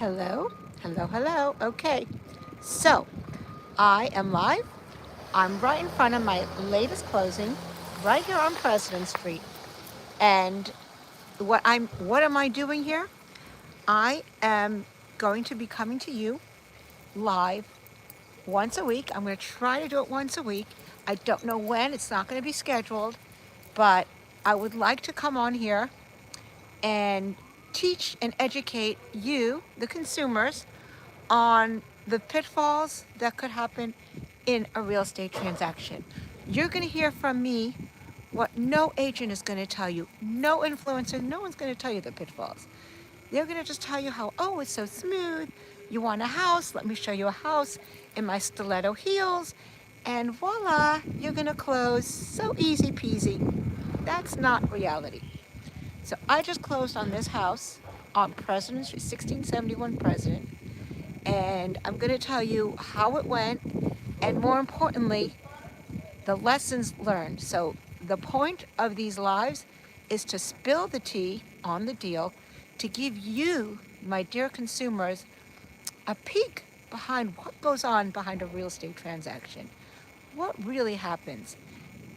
Hello, hello, hello. Okay, so I am live. I'm right in front of my latest closing, right here on President Street. And what am I doing here? I am going to be coming to you live once a week. I'm going to try to do it once a week. I don't know when. It's not going to be scheduled, but I would like to come on here and teach and educate you, the consumers, on the pitfalls that could happen in a real estate transaction. You're going to hear from me what no agent is going to tell you, no influencer, no one's going to tell you the pitfalls. They're going to just tell you how, oh, it's so smooth. You want a house? Let me show you a house in my stiletto heels. And voila, you're going to close so easy peasy. That's not reality. So I just closed on this house on President Street, 1671 President, and I'm going to tell you how it went, and more importantly, the lessons learned. So the point of these lives is to spill the tea on the deal, to give you, my dear consumers, a peek behind what goes on behind a real estate transaction, what really happens.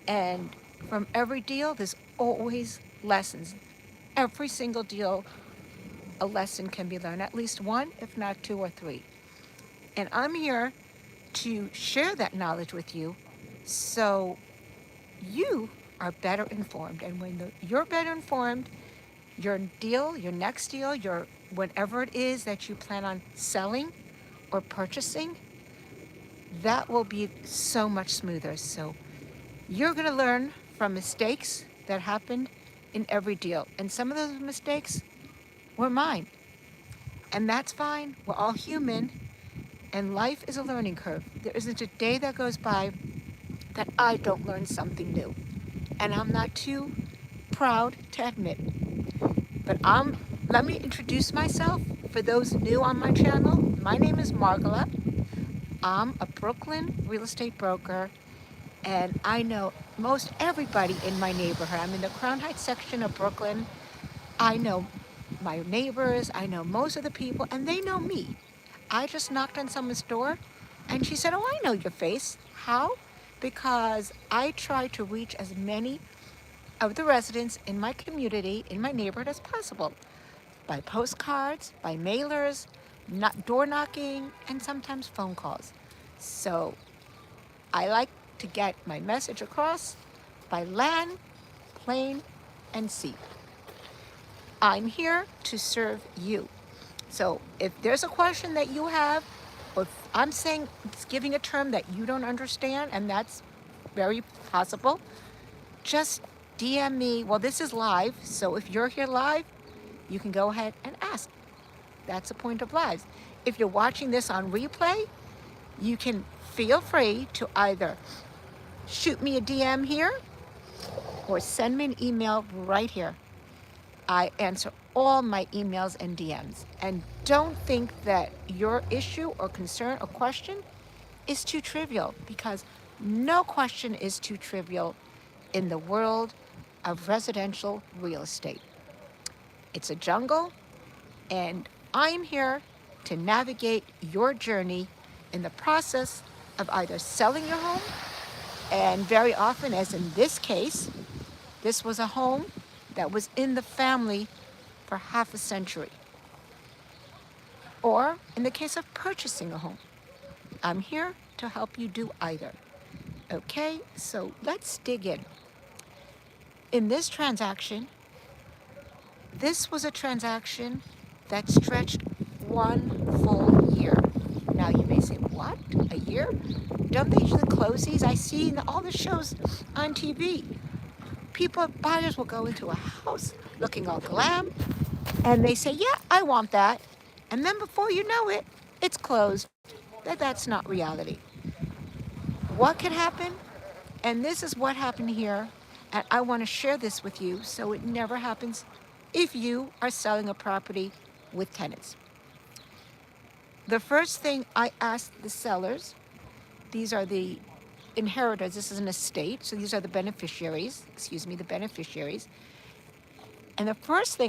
And from every deal, there's always lessons. Every single deal, a lesson can be learned, at least one, if not two or three. And I'm here to share that knowledge with you so you are better informed. And when you're better informed, your deal, your next deal, your whatever it is that you plan on selling or purchasing, that will be so much smoother. So you're going to learn from mistakes that happened in every deal. And some of those mistakes were mine. And that's fine. We're all human. And life is a learning curve. There isn't a day that goes by that I don't learn something new. And I'm not too proud to admit. But let me introduce myself for those new on my channel. My name is Margula. I'm a Brooklyn real estate broker, and I know most everybody in my neighborhood. I'm in the Crown Heights section of Brooklyn. I know my neighbors, I know most of the people, and they know me. I just knocked on someone's door, and she said, oh, I know your face. How? Because I try to reach as many of the residents in my community, in my neighborhood as possible, by postcards, by mailers, not door knocking, and sometimes phone calls. So I like to get my message across by land, plane, and sea. I'm here to serve you. So if there's a question that you have, or if I'm saying it's giving a term that you don't understand, and that's very possible, just DM me. Well, this is live, so if you're here live, you can go ahead and ask. That's the point of lives. If you're watching this on replay, you can feel free to either shoot me a DM here or send me an email right here. I answer all my emails and DMs. And don't think that your issue or concern or question is too trivial, because no question is too trivial in the world of residential real estate. It's a jungle, and I'm here to navigate your journey in the process of either selling your home, and very often, as in this case, this was a home that was in the family for half a century. Or in the case of purchasing a home, I'm here to help you do either. Okay, so let's dig in. In this transaction, this was a transaction that stretched 1 full year. Now you may say, what? A year? Don't they usually close these? I see in all the shows on TV. Buyers will go into a house looking all glam, and they say, yeah, I want that. And then before you know it, it's closed. That's not reality. What could happen? And this is what happened here. And I want to share this with you so it never happens if you are selling a property with tenants. The first thing I asked the sellers, these are the inheritors, this is an estate, so these are the beneficiaries, the beneficiaries. And the first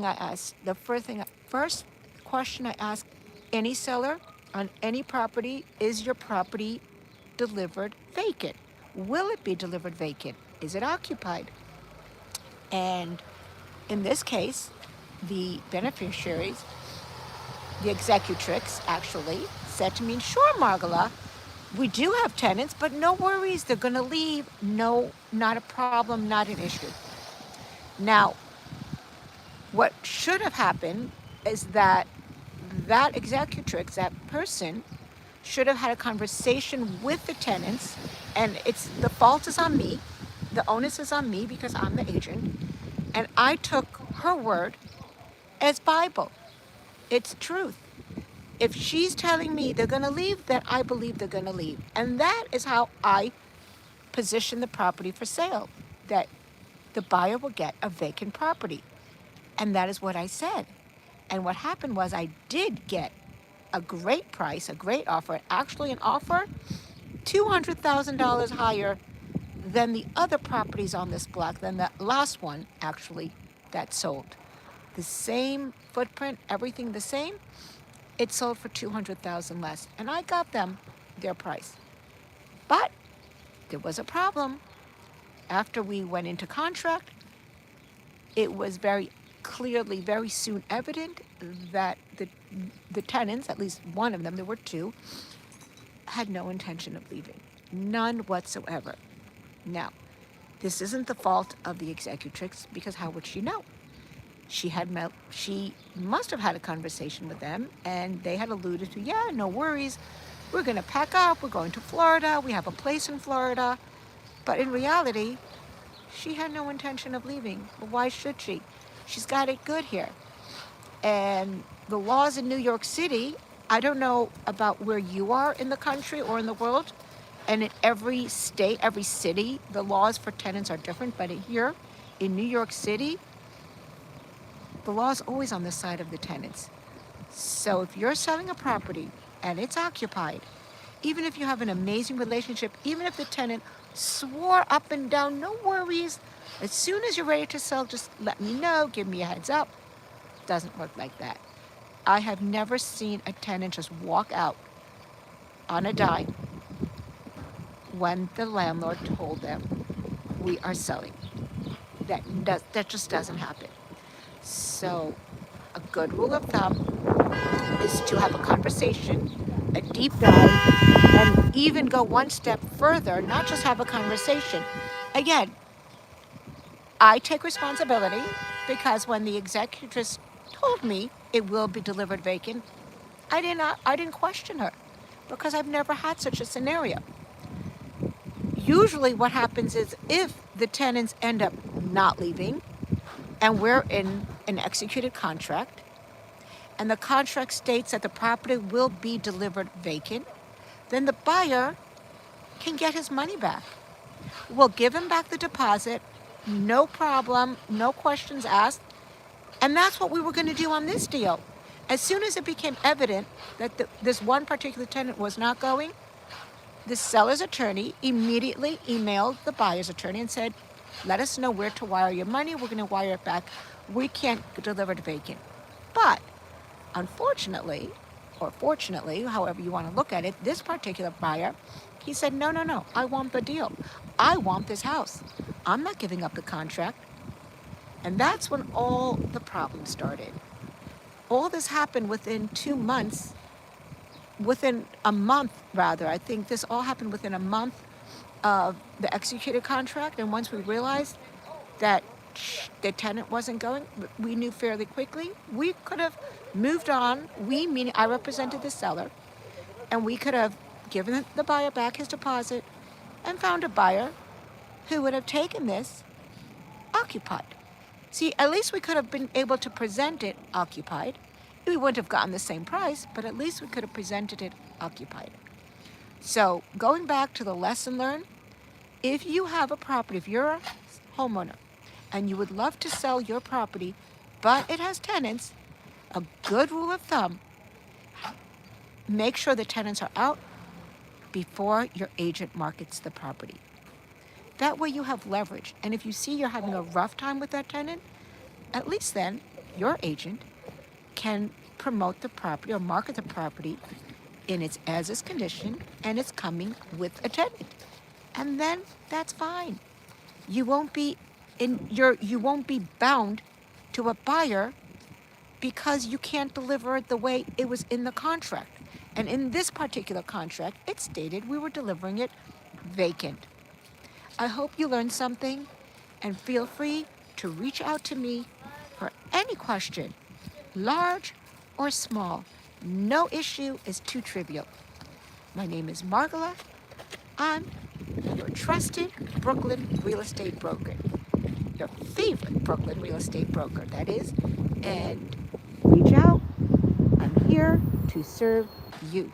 question I asked any seller on any property, is your property delivered vacant? Will it be delivered vacant? Is it occupied? And in this case, the beneficiaries, the executrix actually, said to me, sure, Margula, we do have tenants, but no worries, they're going to leave. No, not a problem, not an issue. Now, what should have happened is that executrix, that person, should have had a conversation with the tenants, and the fault is on me, the onus is on me because I'm the agent, and I took her word as Bible. It's truth. If she's telling me they're going to leave, then I believe they're going to leave. And that is how I position the property for sale, that the buyer will get a vacant property. And that is what I said. And what happened was I did get a great price, a great offer, actually an offer $200,000 higher than the other properties on this block, than the last one actually that sold. The same footprint, everything the same. It sold for $200,000 less, and I got them their price. But there was a problem. After we went into contract, it was very clearly, very soon evident that the tenants, at least one of them, there were two, had no intention of leaving. None whatsoever. Now, this isn't the fault of the executrix, because how would she know? She must have had a conversation with them, and they had alluded to, yeah, no worries, we're going to pack up, we're going to Florida, we have a place in Florida. But in reality, she had no intention of leaving. Well, why should she? She's got it good here. And the laws in New York City, I don't know about where you are in the country or in the world, and in every state, every city, the laws for tenants are different, but here in New York City, the law is always on the side of the tenants. So if you're selling a property and it's occupied, even if you have an amazing relationship, even if the tenant swore up and down, no worries, as soon as you're ready to sell, just let me know, give me a heads up. Doesn't work like that. I have never seen a tenant just walk out on a dime when the landlord told them, we are selling. That just doesn't happen. So a good rule of thumb is to have a conversation, a deep dive, and even go one step further, not just have a conversation. Again, I take responsibility because when the executrix told me it will be delivered vacant, I didn't question her because I've never had such a scenario. Usually what happens is if the tenants end up not leaving and we're in an executed contract, and the contract states that the property will be delivered vacant, then the buyer can get his money back. We'll give him back the deposit, no problem, no questions asked. And that's what we were going to do on this deal. As soon as it became evident that this one particular tenant was not going, the seller's attorney immediately emailed the buyer's attorney and said, let us know where to wire your money. We're going to wire it back. We can't deliver it vacant. But unfortunately, or fortunately, however you want to look at it, this particular buyer, he said, no, I want the deal. I want this house. I'm not giving up the contract. And that's when all the problems started. All this happened within 2 months, within a month rather. I think this all happened within a month of the executed contract. And once we realized that the tenant wasn't going, we knew fairly quickly. We could have moved on. We, meaning I represented the seller, and we could have given the buyer back his deposit and found a buyer who would have taken this occupied. See, at least we could have been able to present it occupied. We wouldn't have gotten the same price, but at least we could have presented it occupied. So going back to the lesson learned, if you have a property, if you're a homeowner and you would love to sell your property, but it has tenants, a good rule of thumb, make sure the tenants are out before your agent markets the property. That way you have leverage. And if you see you're having a rough time with that tenant, at least then your agent can promote the property or market the property in its as-is condition, and it's coming with a tenant. And then that's fine. You won't be you won't be bound to a buyer because you can't deliver it the way it was in the contract. And in this particular contract, it stated we were delivering it vacant. I hope you learned something, and feel free to reach out to me for any question, large or small. No issue is too trivial. My name is Margula. I'm your trusted Brooklyn real estate broker, your favorite Brooklyn real estate broker, that is. And reach out. I'm here to serve you.